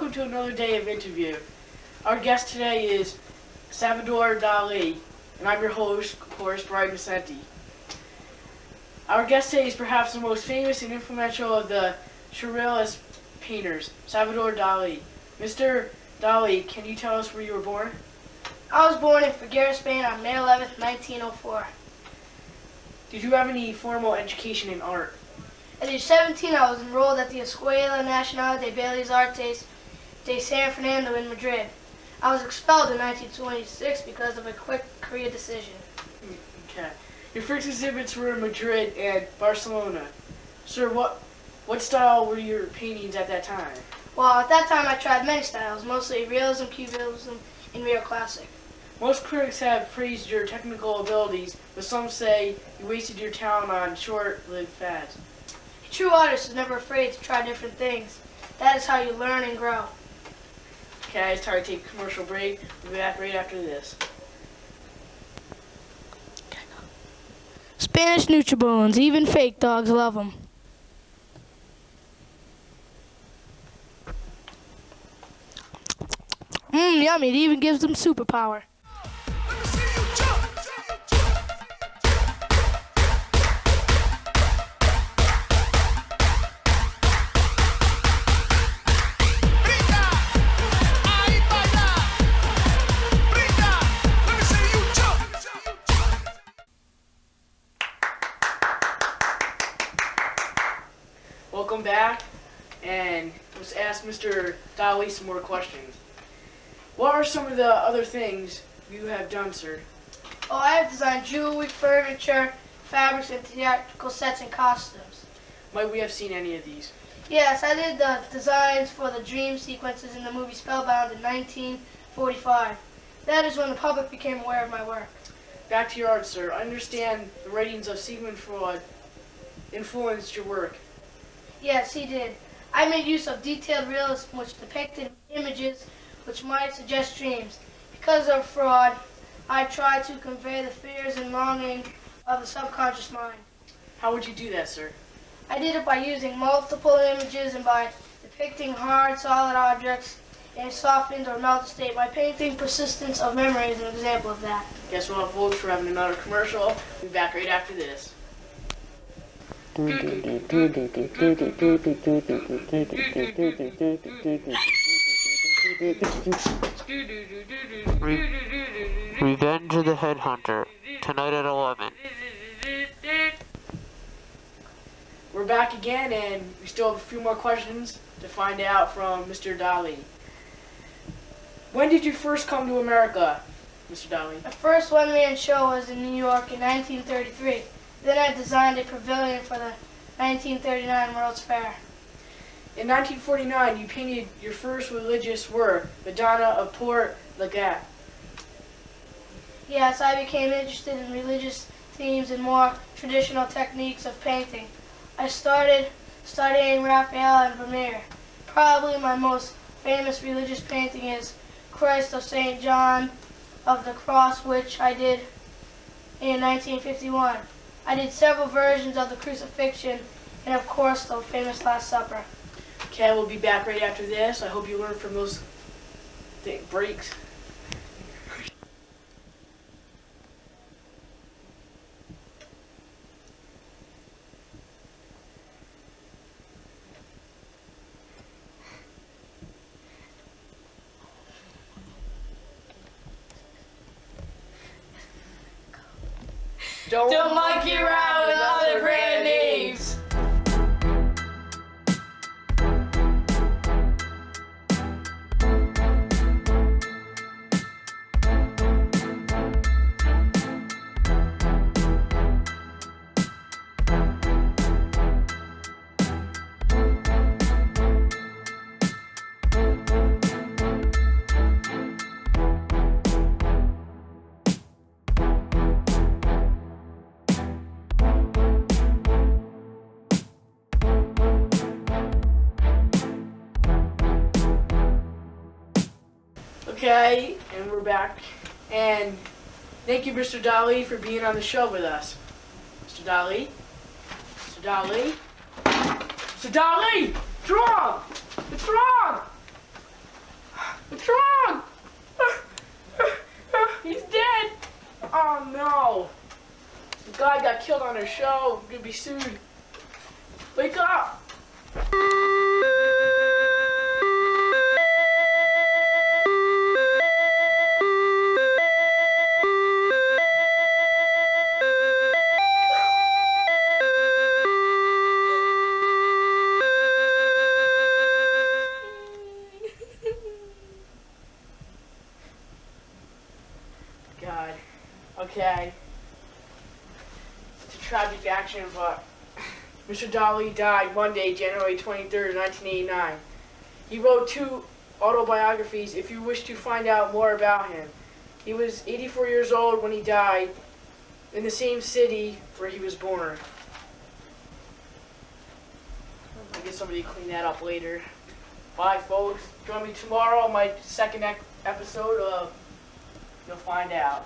welcome to another day of interview. Our guest today is Salvador Dali, and I'm your host, of course, Brian Vicente. Our guest today is perhaps the most famous and influential of the Surrealist painters, Salvador Dali. Mr. Dali, can you tell us where you were born? I was born in Figueres, Spain on May 11th, 1904. Did you have any formal education in art? At age 17, I was enrolled at the Escuela Nacional de Bellas Artes de San Fernando in Madrid. I was expelled in 1926 because of a quick career decision. Okay. Your first exhibits were in Madrid and Barcelona. Sir, what style were your paintings at that time? Well, at that time I tried many styles, mostly realism, cubism, and neoclassic. Most critics have praised your technical abilities, but some say you wasted your talent on short-lived fads. A true artist is never afraid to try different things. That is how you learn and grow. Okay, it's time to take a commercial break. We'll be back right after this. Spanish Nutribones, even fake dogs love them. Yummy, it even gives them superpower. Welcome back, and let's ask Mr. Dali some more questions. What are some of the other things you have done, sir? Oh, I have designed jewelry, furniture, fabrics, and theatrical sets and costumes. Might we have seen any of these? Yes, I did the designs for the dream sequences in the movie Spellbound in 1945. That is when the public became aware of my work. Back to your art, sir. I understand the writings of Sigmund Freud influenced your work. Yes, he did. I made use of detailed realism which depicted images which might suggest dreams. Because of Freud, I tried to convey the fears and longing of the subconscious mind. How would you do that, sir? I did it by using multiple images and by depicting hard, solid objects in a softened or melted state. My painting Persistence of Memory is an example of that. Guess what, folks? We're having another commercial. We'll be back right after this. Revenge of the Headhunter, tonight at 11. We're back again, and we still have a few more questions to find out from Mr. Dali. When did you first come to America, Mr. Dali? My first one-man show was in New York in 1933. Then I designed a pavilion for the 1939 World's Fair. In 1949, you painted your first religious work, Madonna of Port Lagat. Yes, I became interested in religious themes and more traditional techniques of painting. I started studying Raphael and Vermeer. Probably my most famous religious painting is Christ of St. John of the Cross, which I did in 1951. I did several versions of the crucifixion and, of course, the famous Last Supper. Okay, we'll be back right after this. I hope you learned from those breaks. Don't monkey around with other brand names. Okay, and we're back. And thank you, Mr. Dali, for being on the show with us. Mr. Dali? Mr. Dali? Mr. Dali! It's wrong! It's wrong! no. The guy got killed on our show. We're gonna be sued. Wake up! God. Okay. It's a tragic accident, but Mr. Dali died Monday, January 23rd, 1989. He wrote 2 autobiographies if you wish to find out more about him. He was 84 years old when he died in the same city where he was born. I guess somebody will clean that up later. Bye, folks. Join me tomorrow on my second episode of You'll Find Out.